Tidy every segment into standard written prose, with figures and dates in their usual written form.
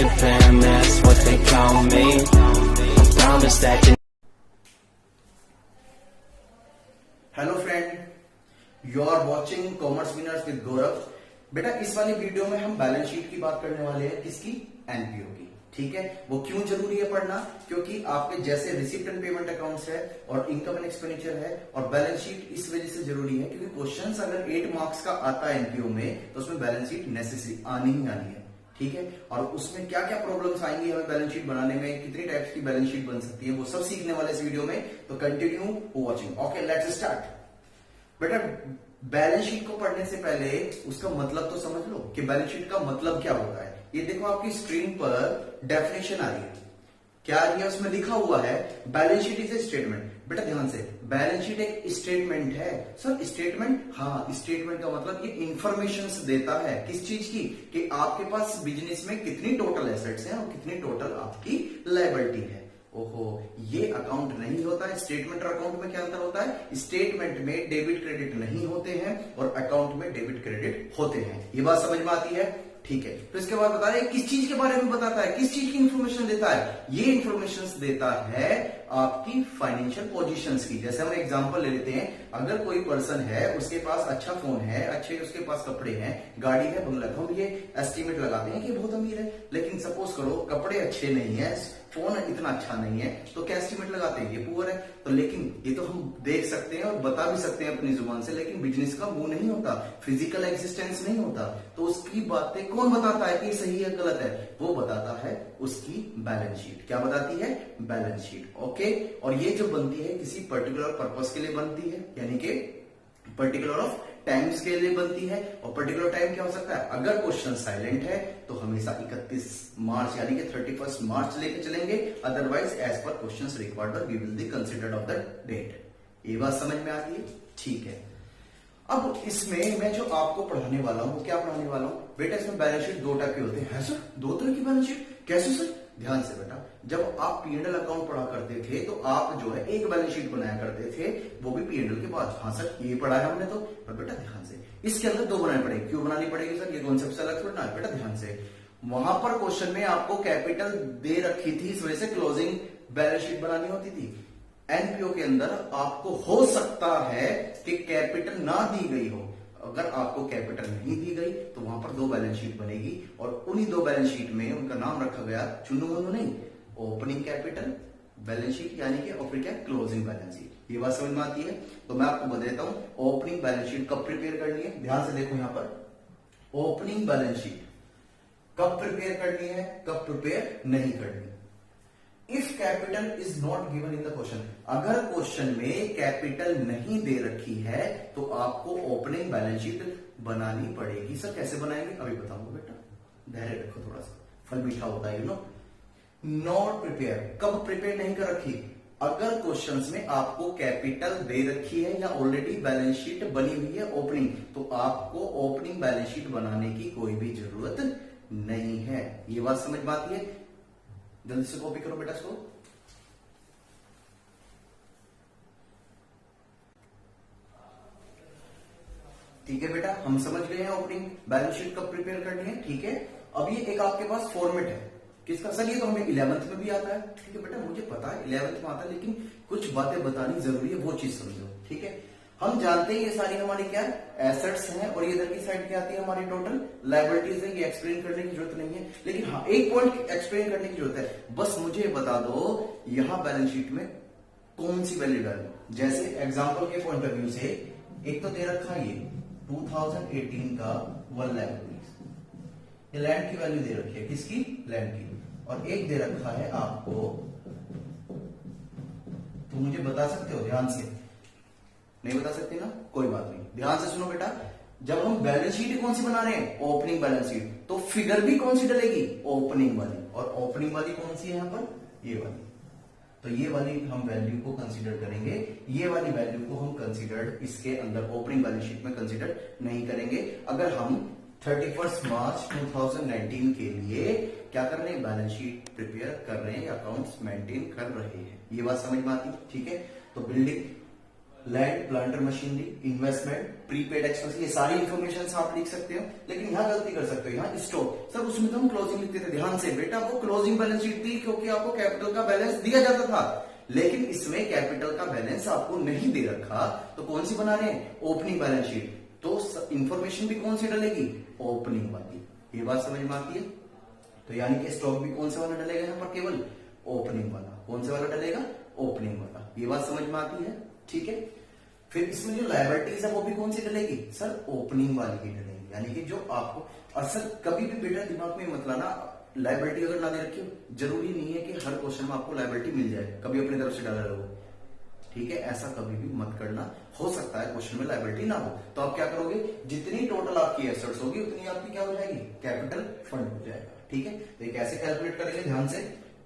your fam, that's what they call me. I promise that you. Hello friend, you are watching commerce winners with Gaurav. बेटा इस वाली video में हम balance sheet की बात करने वाले हैं, किसकी? एनपीओ की। ठीक है, वो क्यों जरूरी है पढ़ना? क्योंकि आपके जैसे रिसिप्ट एंड पेमेंट अकाउंट्स है और इनकम एंड एक्सपेंडिचर है और बैलेंस शीट इस वजह से जरूरी है क्योंकि क्वेश्चंस अगर 8 मार्क्स का आता है एनपीओ में तो उसमें बैलेंस शीट नेसेसरी आनी ही आनी है। ठीक है, और उसमें क्या क्या प्रॉब्लम्स आएंगी हमें बैलेंस शीट बनाने में, कितनी टाइप्स की बैलेंस शीट बन सकती है, वो सब सीखने वाले इस वीडियो में। तो continue watching. Okay, let's start. बेटा बैलेंस शीट को पढ़ने से पहले उसका मतलब तो समझ लो कि बैलेंस शीट का मतलब क्या होता है। ये देखो आपकी स्क्रीन पर डेफिनेशन आ रही है, क्या आ रही है? उसमें लिखा हुआ है balance sheet is a statement. बेटा ध्यान से, बैलेंस शीट एक स्टेटमेंट है। Sir statement? हाँ, स्टेटमेंट का मतलब ये इंफॉर्मेशन देता है किस चीज की, कि आपके पास बिजनेस में कितनी टोटल एसेट्स हैं और कितनी टोटल आपकी लायबिलिटी है। ओहो, ये अकाउंट नहीं होता है। स्टेटमेंट और अकाउंट में क्या अंतर होता है? स्टेटमेंट में डेबिट क्रेडिट नहीं होते हैं और अकाउंट में डेबिट क्रेडिट होते हैं। ये बात समझ में आती है? ठीक है, तो इसके बाद बता रहे किस चीज के बारे में बताता है, किस चीज की इंफॉर्मेशन देता है? ये इंफॉर्मेशन देता है आपकी फाइनेंशियल पोजीशंस की। जैसे हम एग्जांपल ले लेते हैं, अगर कोई पर्सन है, उसके पास अच्छा फोन है, अच्छे उसके पास कपड़े हैं, गाड़ी है, बंगला, हम ये एस्टिमेट लगाते हैं कि बहुत अमीर है। लेकिन सपोज करो कपड़े अच्छे नहीं है, फोन इतना अच्छा नहीं है, तो क्या एस्टिमेट लगाते हैं? ये पुअर है। तो लेकिन ये तो हम देख सकते हैं और बता भी सकते हैं अपनी जुबान से, लेकिन बिजनेस का वो नहीं होता, फिजिकल एग्जिस्टेंस नहीं होता। तो उसकी बातें कौन बताता है कि सही है गलत है? वो बताता है उसकी बैलेंस शीट। क्या बताती है? Balance sheet. ओके, और ये जो बनती है किसी पर्टिकुलर पर्पस के लिए बनती है, यानी कि पर्टिकुलर ऑफ टाइम्स के लिए बनती है। और पर्टिकुलर टाइम क्या हो सकता है? अगर क्वेश्चन साइलेंट है तो हमेशा 31 मार्च यानी कि 31 मार्च लेके चलेंगे, otherwise as per questions required we will be considered of the date. ये बात समझ में आती है? ठीक है, अब इसमें मैं जो आपको पढ़ाने वाला हूं वो क्या पढ़ाने वाला हूं? बेटा इसमें बैलेंस शीट 2 टाइप के होते हैं। सर 2 तरह की बैलेंस शीट कैसे सर? ध्यान से बेटा, जब आप पीएनएल अकाउंट पढ़ा करते थे तो आप जो है एक बैलेंस शीट बनाया करते थे, वो भी पीएनएल के बाद। हाँ सर ये पढ़ा है हमने तो, पर बेटा ध्यान से इसके अंदर 2 बनानी पड़ेगी। क्यों बनानी पड़ेगी सर? ये कॉन्सेप्ट से अलग थोड़ा है। बेटा ध्यान से, वहां पर क्वेश्चन में आपको कैपिटल दे रखी थी, इस वजह से क्लोजिंग बैलेंस शीट बनानी होती थी। एनपीओ के अंदर आपको हो सकता है कि कैपिटल ना दी गई हो। अगर आपको कैपिटल नहीं दी गई तो वहां पर 2 बैलेंस शीट बनेगी और उन्हीं 2 बैलेंस शीट में उनका नाम रखा गया चुन्नू मुन्नू नहीं, ओपनिंग कैपिटल बैलेंस शीट यानी कि और फिर क्या? Closing balance sheet. ये बात समझ में आती है? तो मैं आपको बता देता हूं ओपनिंग बैलेंस शीट कब प्रिपेयर करनी है। ध्यान से देखो, यहां पर ओपनिंग बैलेंस शीट कब प्रिपेयर करनी है, कब प्रिपेयर नहीं करनी। If capital is not given in the question, अगर क्वेश्चन में कैपिटल नहीं दे रखी है तो आपको ओपनिंग बैलेंस शीट बनानी पड़ेगी। सर कैसे बनाएंगे? अभी बताऊंगा बेटा, धैर्य रखो थोड़ा सा, फल मीठा होता है, यू नो। नॉट प्रिपेयर, कब प्रिपेयर नहीं कर रखी? अगर क्वेश्चंस में आपको कैपिटल दे रखी है या ऑलरेडी बैलेंस शीट बनी हुई है ओपनिंग, तो आपको ओपनिंग बैलेंस शीट बनाने की कोई भी जरूरत नहीं है। ये बात समझ में आती है? जल्दी से कॉपी करो बेटा इसको। ठीक है बेटा, हम समझ गए हैं ओपनिंग बैलेंस शीट कब प्रिपेयर करनी है। ठीक है, अब ये एक आपके पास फॉर्मेट है किसका? सर ये तो हमें 11th में भी आता है। ठीक है बेटा, मुझे पता है 11th में आता है, लेकिन कुछ बातें बतानी जरूरी है, वो चीज समझो। ठीक है, हम जानते हैं ये सारी हमारी क्या एसेट्स हैं और ये इधर की साइड क्या आती है? हमारी टोटल लायबिलिटीज है। ये एक्सप्लेन करने की जरूरत नहीं है, लेकिन हाँ एक पॉइंट एक्सप्लेन करने की जरूरत है। बस मुझे बता दो यहां बैलेंस शीट में कौन सी वैल्यू डालू। जैसे एग्जांपल के पॉइंट ऑफ व्यू से एक तो दे रखा है ये 2018 का 1 लाख रुपीज, ये लैंड की वैल्यू दे रखी है, किसकी? लैंड की। और एक दे रखा है आपको, तो मुझे बता सकते हो? ध्यान से नहीं बता सकते ना, कोई बात नहीं, ध्यान से सुनो बेटा। जब हम बैलेंस शीट कौन सी बना रहे हैं? ओपनिंग बैलेंस शीट, तो फिगर भी कौन सी डलेगी? ओपनिंग वाली। और ओपनिंग वाली कौन सी है यहां पर? ये वाली। तो ये वाली हम वैल्यू को कंसीडर करेंगे, ये वाली वैल्यू को हम कंसीडर इसके अंदर ओपनिंग बैलेंस शीट में कंसीडर नहीं करेंगे। अगर हम 31 मार्च 2019 के लिए क्या कर रहे हैं? बैलेंस शीट प्रिपेयर कर रहे हैं, अकाउंट्स मेंटेन कर रहे हैं। ये बात समझ में आती है? ठीक है, तो building land planter machinery, investment, prepaid expense, ये सारी इन्फॉर्मेशन आप लिख सकते हो। लेकिन यहाँ गलती कर सकते हो, यहाँ स्टॉक सर उसमें तो हम क्लोजिंग लिखते थे। ध्यान से बेटा, वो क्लोजिंग बैलेंस शीट थी क्योंकि आपको कैपिटल का बैलेंस दिया जाता था, लेकिन इसमें कैपिटल का बैलेंस आपको नहीं दे रखा, तो कौन सी बना रहे हैं, ओपनिंग बैलेंस शीट। तो इंफॉर्मेशन भी कौन सी डलेगी, ओपनिंग वाली। ये बात समझ में आती है। तो यानी कि स्टॉक भी कौन से वाला डलेगा यहाँ पर, केवल ओपनिंग वाला। कौन से वाला डलेगा, ओपनिंग वाला। ये बात समझ में आती है, ठीक है। फिर इसमें जो लायबिलिटीज है वो भी कौन सी डलेगी, सर ओपनिंग वाली ही डलेगी। यानी कि जो आपको, और सर कभी भी बेटा दिमाग में मत लाना लायबिलिटी अगर ना दे रखी हो, जरूरी नहीं है कि हर क्वेश्चन में आपको लायबिलिटी मिल जाए, कभी अपनी तरफ से डाला रहो, ठीक है। ऐसा कभी भी मत करना। हो सकता है क्वेश्चन में लायबिलिटी ना हो, तो आप क्या करोगे, जितनी टोटल आपकी एसेट्स होगी उतनी आपकी क्या हो जाएगी, कैपिटल फंड हो जाएगा, ठीक है। तो ये कैसे कैलकुलेट करेंगे, ध्यान से,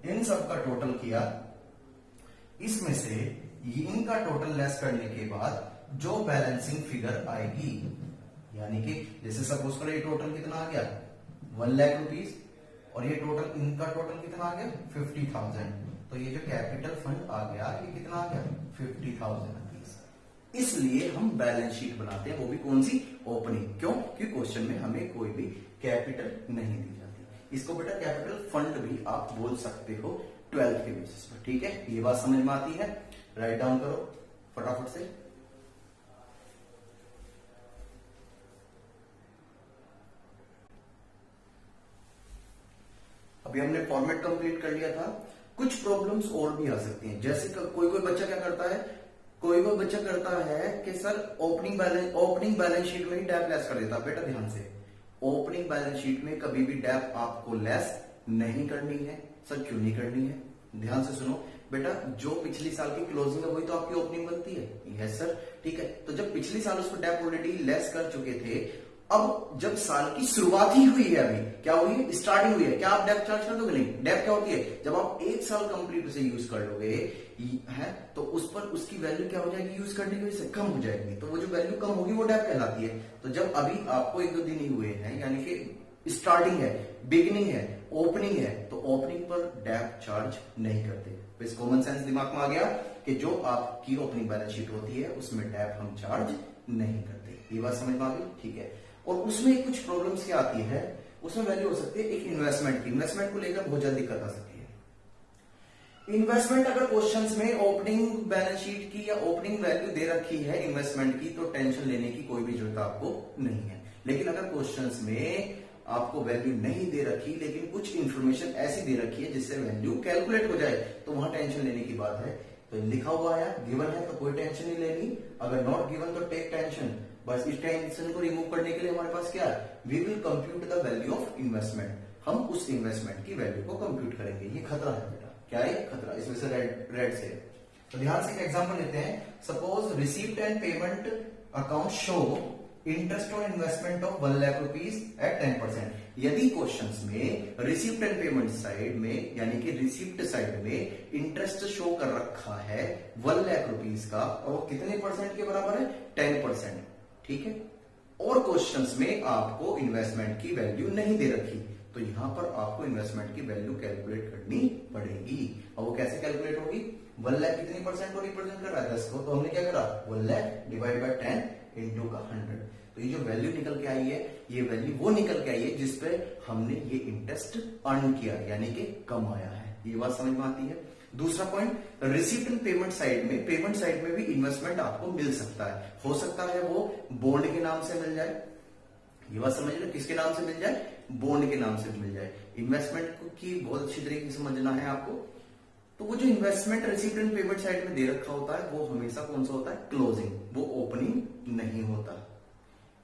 इन सब का टोटल किया, इसमें से इनका टोटल लेस करने के बाद जो बैलेंसिंग फिगर आएगी, यानी कि जैसे सपोज करो ये टोटल कितना आ गया, 1 लाख रुपीज, और ये टोटल इनका टोटल कितना आ गया, 50,000। तो ये जो कैपिटल फंड आ गया ये कितना आ गया, 50,000 रुपीज। इसलिए हम बैलेंस शीट बनाते हैं, वो भी कौन सी, ओपनिंग। क्यों, क्योंकि क्वेश्चन में हमें कोई भी कैपिटल नहीं दी जाती। इसको बेटा कैपिटल फंड भी आप बोल सकते हो 12th के बेसिस पर, ठीक है। ये बात समझ में आती है, राइट डाउन करो फटाफट से। अभी हमने फॉर्मेट कंप्लीट कर लिया था। कुछ प्रॉब्लम्स और भी आ सकती हैं, जैसे कोई कोई बच्चा क्या करता है, कोई कोई बच्चा करता है कि सर ओपनिंग बैलेंस शीट में ही डैप लेस कर देता। बेटा ध्यान से, ओपनिंग बैलेंस शीट में कभी भी डैप आपको लेस नहीं करनी है। सर क्यों नहीं करनी है, ध्यान से सुनो बेटा, जो पिछली साल की क्लोजिंग है वही तो आपकी ओपनिंग बनती है। यस सर, ठीक है। तो जब पिछली साल उस पर डैप ऑलरेडी लेस कर चुके थे, अब जब साल की शुरुआत ही हुई है, अभी क्या हुई है, स्टार्टिंग हुई है, क्या आप डेप चार्ज कर दोगे, नहीं। डेप क्या होती है, जब आप 1 साल कंप्लीट उसे यूज कर लोगे है, तो उस पर उसकी वैल्यू क्या हो जाएगी, यूज करने की वजह से कम हो जाएगी। तो वो जो वैल्यू कम होगी वो डेप कहलाती है। तो जब अभी आपको 1-2 दिन ही हुए हैं, यानी कि स्टार्टिंग है, बिगिनिंग है, ओपनिंग है, तो ओपनिंग पर डेप चार्ज नहीं करते। तो इस कॉमन सेंस दिमाग में आ गया कि जो आपकी ओपनिंग बैलेंस शीट होती है उसमें डेप हम चार्ज नहीं करते। ये बात समझ में आ गई, ठीक है। और उसमें कुछ प्रॉब्लम्स क्या आती है, उसमें वैल्यू हो सकती है एक इन्वेस्टमेंट की। इन्वेस्टमेंट को लेकर बहुत ज्यादा दिक्कत आ सकती है। इन्वेस्टमेंट अगर क्वेश्चंस में ओपनिंग बैलेंस शीट की या ओपनिंग वैल्यू दे रखी है इन्वेस्टमेंट की, तो टेंशन लेने की कोई भी जरूरत आपको नहीं है। लेकिन अगर क्वेश्चंस में आपको वैल्यू नहीं दे रखी, लेकिन कुछ इंफॉर्मेशन ऐसी दे रखी है जिससे वैल्यू कैलकुलेट हो जाए, तो वहां टेंशन लेने की बात है। तो लिखा हुआ है, गिवन है तो कोई टेंशन नहीं लेनी, अगर नॉट गिवन तो टेक टेंशन। बस इस टेंशन को रिमूव करने के लिए हमारे पास क्या है, we will compute the value of investment. हम उस इन्वेस्टमेंट की वैल्यू को कंप्यूट करेंगे। ये खतरा है बेटा, क्या है खतरा, इसमें से रेड से। तो ध्यान से एक एग्जांपल लेते हैं। Suppose receipt and payment account show interest on investment of 1 lakh rupees at 10%। यदि क्वेश्चंस में रिसिप्ट एंड पेमेंट साइड में, यानी कि रिसिप्ट साइड में इंटरेस्ट शो कर रखा है 1 लाख रुपीज का, और वो कितने परसेंट के बराबर है, 10%, ठीक है। और क्वेश्चंस में आपको इन्वेस्टमेंट की वैल्यू नहीं दे रखी, तो यहां पर आपको इन्वेस्टमेंट की वैल्यू कैलकुलेट करनी पड़ेगी। और वो कैसे कैलकुलेट होगी, 1 लाख कितनी परसेंट को रिप्रेजेंट कर रहा है, 10 को, तो हमने क्या करा, 1 लाख डिवाइड बाय 10 इंटू का 100। तो ये जो वैल्यू निकल के आई है, ये वैल्यू वो निकल के आई है जिसपे हमने ये इंटरेस्ट अर्न किया, यानी कि कमाया है। ये बात समझ में आती है। दूसरा point, receipt and payment side में भी इन्वेस्टमेंट आपको मिल सकता है। हो सकता है वो बॉन्ड के नाम से मिल जाए, ये बात समझ लो, किसके नाम से मिल जाए, बॉन्ड के नाम से मिल जाए। इन्वेस्टमेंट की बहुत अच्छी तरीके से समझना है आपको। तो वो जो investment receipt and payment side में दे रखा होता है वो हमेशा कौन सा होता है, क्लोजिंग, वो ओपनिंग नहीं होता।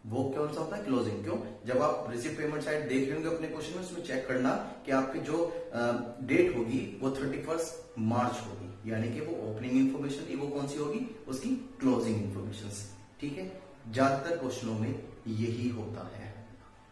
वो कौन सा होता है, क्लोजिंग। क्यों, जब आप रिसिप्ट पेमेंट साइड देख लेंगे अपने क्वेश्चन में, उसमें चेक करना कि आपकी जो डेट होगी वो 31 मार्च होगी, यानी कि वो ओपनिंग इन्फॉर्मेशन थी, वो कौन सी होगी, उसकी क्लोजिंग इन्फॉर्मेशन, ठीक है। ज्यादातर क्वेश्चनों में यही होता है,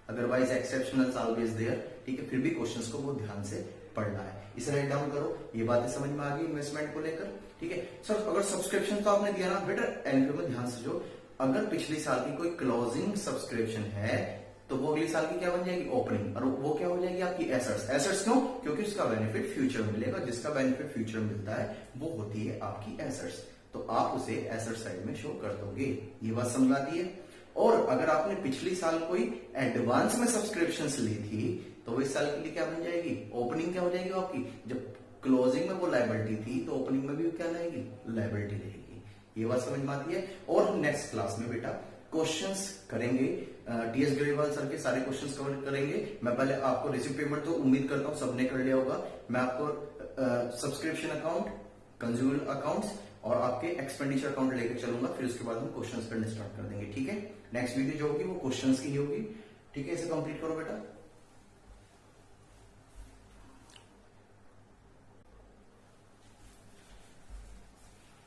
अदरवाइज एक्सेप्शनल ऑलवेज देयर, ठीक है। फिर भी क्वेश्चंस को बहुत ध्यान से पढ़ना है। इसे राइट डाउन करो। ये बातें समझ में आ गई इन्वेस्टमेंट को लेकर, ठीक है। सर अगर सब्सक्रिप्शन तो आपने दिया ना बेटा, एनपीओ में ध्यान से जो, अगर पिछली साल की कोई क्लोजिंग सब्सक्रिप्शन है तो वो अगली साल की क्या बन जाएगी, ओपनिंग, और वो क्या हो जाएगी आपकी एसेट्स। एसेट्स क्यों, क्योंकि उसका बेनिफिट फ्यूचर में मिलेगा, जिसका बेनिफिट फ्यूचर में मिलता है वो होती है आपकी एसेट्स। तो आप उसे एसेट साइड में शो कर दोगे। ये बात समझ आती है। और अगर आपने पिछली साल कोई एडवांस में सब्सक्रिप्शंस ली थी तो वो इस साल के लिए क्या बन जाएगी, ओपनिंग क्या हो जाएगी आपकी। जब क्लोजिंग में वो लायबिलिटी थी तो ओपनिंग में भी क्या रहेगी, लायबिलिटी रहेगी। ये बात समझ में आती है। और हम नेक्स्ट क्लास में बेटा क्वेश्चंस करेंगे, टीएस ग्रेवाल सर के सारे क्वेश्चंस कवर करेंगे। मैं पहले आपको रिसीव पेमेंट तो उम्मीद करता हूं सबने कर लिया होगा। मैं आपको सब्सक्रिप्शन अकाउंट, कंज्यूमर अकाउंट्स और आपके एक्सपेंडिचर अकाउंट लेकर चलूंगा, फिर उसके बाद हम क्वेश्चंस करने स्टार्ट कर देंगे। ठीक है, नेक्स्ट वीडियो जो होगी वो क्वेश्चंस की ही होगी। ठीक है, इसे कंप्लीट करो बेटा।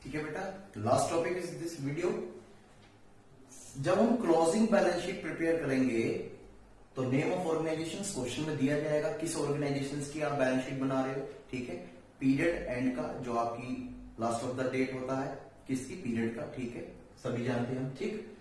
ठीक है बेटा, last topic is this video. जब हम क्लोजिंग बैलेंस शीट प्रिपेयर करेंगे तो नेम ऑफ ऑर्गेनाइजेशन क्वेश्चन में दिया जाएगा, किस ऑर्गेनाइजेशन की आप बैलेंस शीट बना रहे हो। ठीक है, पीरियड एंड का जो आपकी लास्ट ऑफ द डेट होता है, किसकी, पीरियड का। ठीक है, सभी जानते हैं हम। ठीक,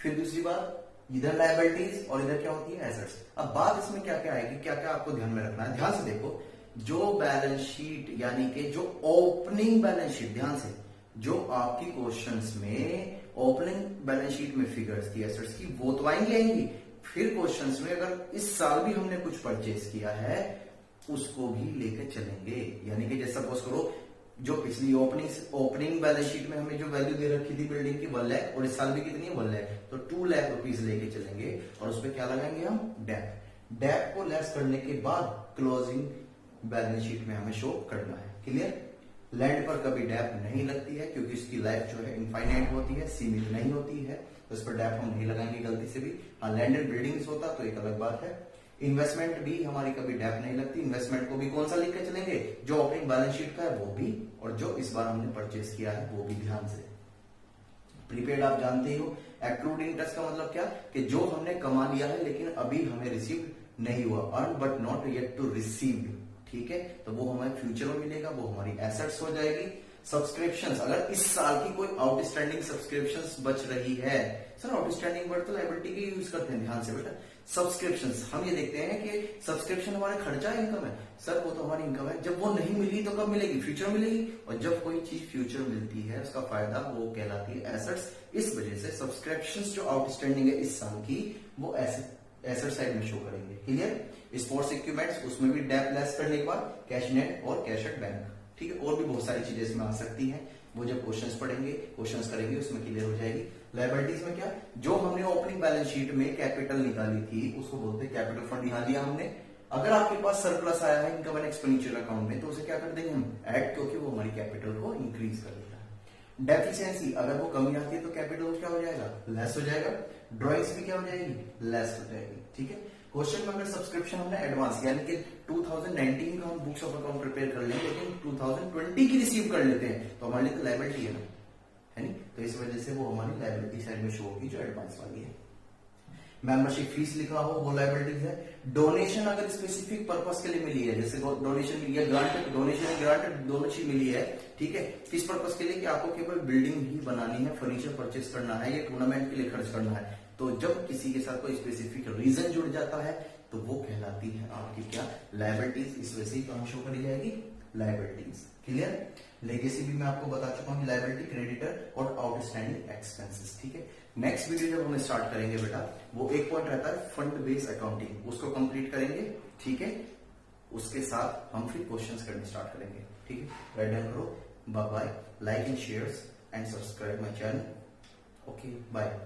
फिर दूसरी बात, इधर लायबिलिटीज और इधर क्या होती है, एसेट्स। अब बात इसमें क्या क्या आएगी, क्या क्या आपको ध्यान में रखना है। ध्यान से देखो, जो बैलेंस शीट यानी कि जो ओपनिंग बैलेंस शीट, ध्यान से, जो आपकी क्वेश्चंस में ओपनिंग बैलेंस शीट में फिगर्स थी एसेट्स की, वो तो आएंगी। फिर क्वेश्चंस में अगर इस साल भी हमने कुछ परचेज किया है उसको भी लेकर चलेंगे। यानी कि जैसे सपोज करो, जो पिछली ओपनिंग बैलेंस शीट में हमें जो वैल्यू दे रखी थी बिल्डिंग की 1 लाख, और इस साल भी कितनी है, 1 लाख, तो 2 लाख रुपीज लेके चलेंगे और उस पर क्या लगाएंगे हम, डेप। डेप को लेस करने के बाद क्लोजिंग बैलेंस शीट में हमें शो करना है। क्लियर। लैंड पर कभी डेप नहीं लगती है क्योंकि इसकी लाइफ जो है इनफाइनाइट होती है, सीमित नहीं होती है, तो इस पर डेप हम नहीं लगाएंगे गलती से भी। हाँ, लैंड एंड बिल्डिंग्स होता तो एक अलग बात है। इन्वेस्टमेंट भी हमारी कभी डेप नहीं लगती। इन्वेस्टमेंट को भी कौन सा लिख के चलेंगे, जो ओपनिंग बैलेंस शीट का है वो भी, और जो इस बार हमने परचेज किया है वो भी। ध्यान से, प्रीपेड आप जानते ही हो। एक्रूड इंटरेस्ट का मतलब क्या, कि जो हमने कमा लिया है लेकिन अभी हमें रिसीव नहीं हुआ, earn but not yet to receive. ठीक है, तो वो हमें फ्यूचर में मिलेगा, वो हमारी एसेट्स हो जाएगी। सब्सक्रिप्शंस, अगर इस साल की कोई आउटस्टैंडिंग सब्सक्रिप्शंस बच रही है, सर आउटस्टैंडिंग वर्ड तो लायबिलिटी की यूज करते हैं, ध्यान से बेटा। सब्सक्रिप्शंस हम ये देखते हैं कि सब्सक्रिप्शन हमारा खर्चा है, इनकम है, सर वो तो हमारी इनकम है। जब वो नहीं मिली तो कब मिलेगी, फ्यूचर मिलेगी। और जब कोई चीज फ्यूचर मिलती है उसका फायदा वो कहलाती है एसेट्स। इस वजह से सब्सक्रिप्शंस जो आउटस्टैंडिंग है इस साल की, वो एसेट साइड में शो करेंगे। क्लियर। स्पोर्ट्स इक्विपमेंट्स, उसमें भी डेप लेस करने के बाद कैश नेट और कैश एट बैंक। ठीक है, और भी बहुत सारी चीजें इसमें आ सकती हैं, वो जब क्वेश्चंस पढ़ेंगे, क्वेश्चंस करेंगे, उसमें क्लियर हो जाएगी। लायबिलिटीज में क्या, जो हमने ओपनिंग बैलेंस शीट में कैपिटल निकाली थी उसको बोलते हैं कैपिटल फंड। यहां लिया हमने। अगर आपके पास सरप्लस आया है इनकम एंड एक्सपेंडिचर अकाउंट में तो उसे क्या कर देंगे हम, ऐड, क्योंकि वो हमारी कैपिटल को इंक्रीज कर देता है। डेफिशिएंसी, अगर वो कमी आती है तो कैपिटल क्या हो जाएगा, लेस हो जाएगा। ड्रॉइंग्स भी क्या हो जाएगी, लेस हो जाएगी। ठीक है, क्वेश्चन में अगर सब्सक्रिप्शन हमने एडवांस यानी कि 2019 का हम बुक्स ऑफ अकाउंट प्रिपेयर कर लेंगे लेकिन 2020 की रिसीव कर लेते हैं तो हमारे लिए तो लायबिलिटी है ना, है नहीं, तो इस वजह से वो हमारी लायबिलिटी साइड में शो होगी जो एडवांस वाली है। मेंबरशिप फीस लिखा हो वो लायबिलिटीज है। डोनेशन अगर स्पेसिफिक पर्पस के लिए मिली है, जैसे डोनेशन मिली है, ग्रांट, डोनेशन है, ग्रांट दोनों चीज मिली है। ठीक है, किस पर्पस के लिए, कि आपको केवल बिल्डिंग ही बनानी है, फर्नीचर परचेस करना है, या टूर्नामेंट के लिए खर्च करना है, तो जब किसी के साथ कोई स्पेसिफिक रीजन जुड़ जाता है तो वो कहलाती है आपकी क्या, लायबिलिटीज। इस वजह से ही तो शो करी जाएगी लायबिलिटीज। क्लियर। लेगेसी भी मैं आपको बता चुका हूँ, लायबिलिटी, क्रेडिटर और आउटस्टैंडिंग एक्सपेंसेस। ठीक है, नेक्स्ट वीडियो जब हम स्टार्ट करेंगे बेटा, वो एक पॉइंट रहता है फंड बेस्ड अकाउंटिंग, उसको कंप्लीट करेंगे। ठीक है, उसके साथ हम फिर क्वेश्चंस करने स्टार्ट करेंगे। ठीक है, राइट डाउन करो। Bye bye, like and share and subscribe my channel. Okay, bye.